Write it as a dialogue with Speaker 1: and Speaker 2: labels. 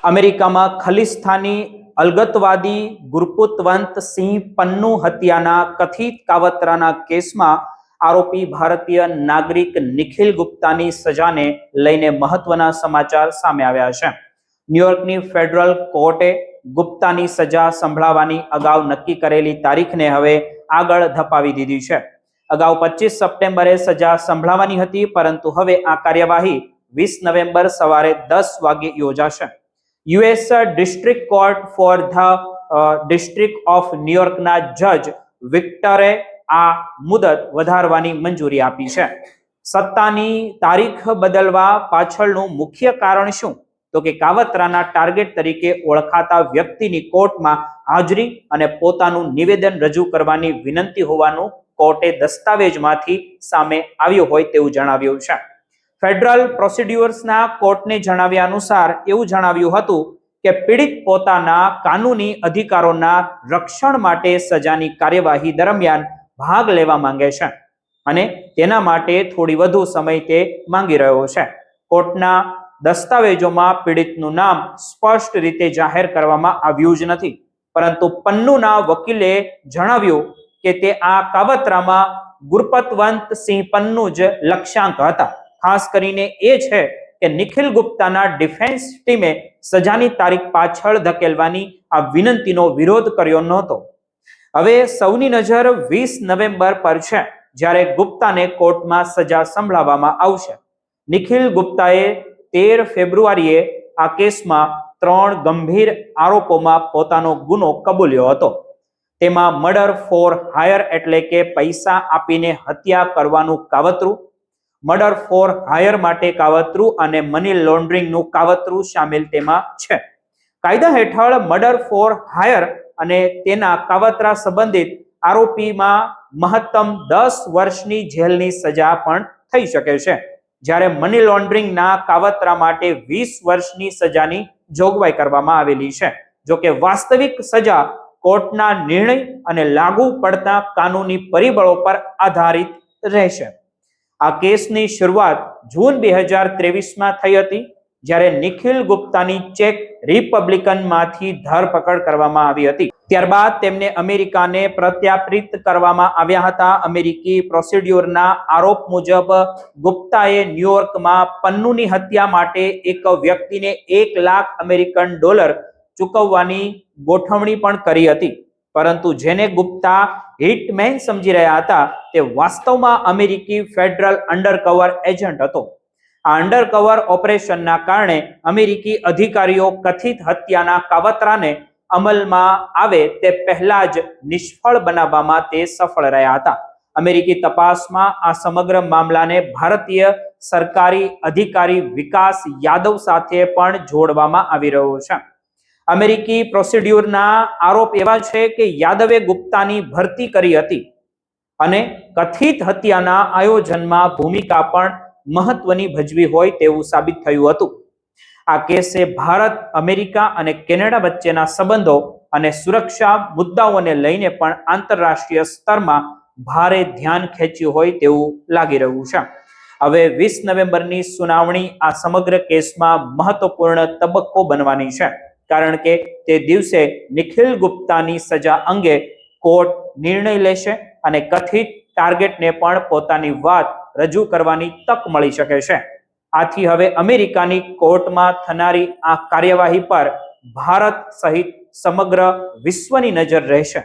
Speaker 1: અમેરિકામાં ખલિસ્તાની અલગતવાદી ગુરપુત્વંત સિંહ પન્નુ હત્યાના કથિત કાવતરાના કેસમાં આરોપી ભારતીય નાગરિક નિખિલ ગુપ્તાની સજાને લઈને મહત્વના સમાચાર સામે આવ્યા છે. ન્યુયોર્કની ફેડરલ કોર્ટે ગુપ્તાની સજા સંભળાવવાની અગાઉ નક્કી કરેલી તારીખને હવે આગળ ધપાવી દીધી છે. અગાઉ 25 સપ્ટેમ્બરે સજા સંભળાવવાની હતી, પરંતુ હવે આ કાર્યવાહી 20 નવેમ્બર સવારે 10 વાગે યોજાશે. US district court for the district of ન્યુયોર્કના જજ વિક્ટરે આ મુદત વધારવાની મંજૂરી આપી છે. સત્તાની તારીખ બદલવા પાછળનું મુખ્ય કારણ શું? તો કે કાવતરાના ટાર્ગેટ તરીકે ઓળખાતા વ્યક્તિની કોર્ટમાં હાજરી અને પોતાનું નિવેદન રજૂ કરવાની વિનંતી હોવાનું કોર્ટે દસ્તાવેજમાંથી સામે આવ્યું હોય તેવું જણાવ્યું છે. ફેડરલ પ્રોસિડ્યુર્સના કોર્ટને જણાવ્યા અનુસાર એવું જણાવ્યું હતું કે પીડિત પોતાના કાનૂની અધિકારોના રક્ષણ માટે સજાની કાર્યવાહી દરમિયાન ભાગ લેવા માંગે છે અને તેના માટે થોડી વધુ સમય તે માંગી રહ્યો છે. કોર્ટના દસ્તાવેજોમાં પીડિતનું નામ સ્પષ્ટ રીતે જાહેર કરવામાં આવ્યું જ નથી, પરંતુ પન્નુના વકીલે જણાવ્યું કે તે આ કાવતરામાં ગુરપતવંત સિંહ પન્નુ જ લક્ષ્યાંક હતા. ખાસ કરીને એ છે કે નિખિલ ગુપ્તાના ડિફેન્સ ટીમે સજાની તારીખ પાછળ ધકેલવાની આ વિનંતીનો વિરોધ કર્યો નહોતો. હવે સૌની નજર 20 નવેમ્બર પર છે, જ્યારે ગુપ્તાને કોર્ટમાં સજા સંભળાવવામાં આવશે. નિખિલ ગુપ્તાએ 13 ફેબ્રુઆરીએ આ કેસમાં 3 ગંભીર આરોપોમાં પોતાનો ગુનો કબૂલ્યો હતો. તેમાં મર્ડર ફોર હાયર એટલે કે પૈસા આપીને હત્યા કરવાનું કાવતરું, મર્ડર ફોર હાયર માટે કાવતરું અને મની લોન્ડરિંગનું કાવતરું સામેલ તેમાં છે. કાયદા હેઠળ મર્ડર ફોર હાયર અને તેના કાવતરા સંબંધિત આરોપીમાં મહત્તમ 10 વર્ષની જેલની સજા પણ થઈ શકે છે, જ્યારે મની લોન્ડરિંગના કાવતરા માટે 20 વર્ષની સજાની જોગવાઈ કરવામાં આવેલી છે. જોકે વાસ્તવિક સજા કોર્ટના નિર્ણય અને લાગુ પડતા કાનૂની પરિબળો પર આધારિત રહેશે. આ કેસની શરૂઆત જૂન 2023માં થઈ હતી, જ્યારે નિખિલ ગુપ્તાની ચેક રિપબ્લિકનમાંથી ધરપકડ કરવામાં આવી હતી. ત્યારબાદ તેમને અમેરિકાને પ્રત્યાર્પિત કરવામાં આવ્યા હતા. અમેરિકી પ્રોસિડ્યુરના આરોપ મુજબ ગુપ્તાએ ન્યુયોર્કમાં પન્નુની હત્યા માટે એક વ્યક્તિને $1 લાખ અમેરિકન ચૂકવવાની ગોઠવણી પણ કરી હતી, પરંતુ જેને ગુપ્તા હિટમેન સમજી રહ્યા હતા તે વાસ્તવમાં અમેરિકી ફેડરલ અંડરકવર એજન્ટ હતો. આ અંડરકવર ઓપરેશનના કારણે અમેરિકી અધિકારીઓ કથિત હત્યાના કાવતરાને અમલમાં આવે તે પહેલા જ નિષ્ફળ બનાવવામાં તે સફળ રહ્યા હતા. અમેરિકી તપાસમાં આ સમગ્ર મામલાને ભારતીય સરકારી અધિકારી વિકાસ યાદવ સાથે પણ જોડવામાં આવી રહ્યો છે. અમેરિકી પ્રોસિડ્યુરના આરોપ એવા છે કે યાદવે ગુપ્તાની ભરતી કરી હતી અને કથિત હત્યાના આયોજનમાં ભૂમિકા પણ મહત્વની ભજવી હોય તેવું સાબિત થયું હતું. આ કેસે ભારત, અમેરિકા અને કેનેડા વચ્ચેના સંબંધો અને સુરક્ષા મુદ્દાઓને લઈને પણ આંતરરાષ્ટ્રીય સ્તરમાં ભારે ધ્યાન ખેંચ્યું હોય તેવું લાગી રહ્યું છે. હવે 20 નવેમ્બરની સુનાવણી આ સમગ્ર કેસમાં મહત્વપૂર્ણ તબક્કો બનવાની છે, કારણ કે તે દિવસે નિખિલ ગુપ્તાની સજા અંગે કોર્ટ નિર્ણય લેશે અને કથિત ટાર્ગેટને પણ પોતાની વાત રજૂ કરવાની તક મળી શકે છે. આથી હવે અમેરિકાની કોર્ટમાં થનારી આ કાર્યવાહી પર ભારત સહિત સમગ્ર વિશ્વની નજર રહેશે.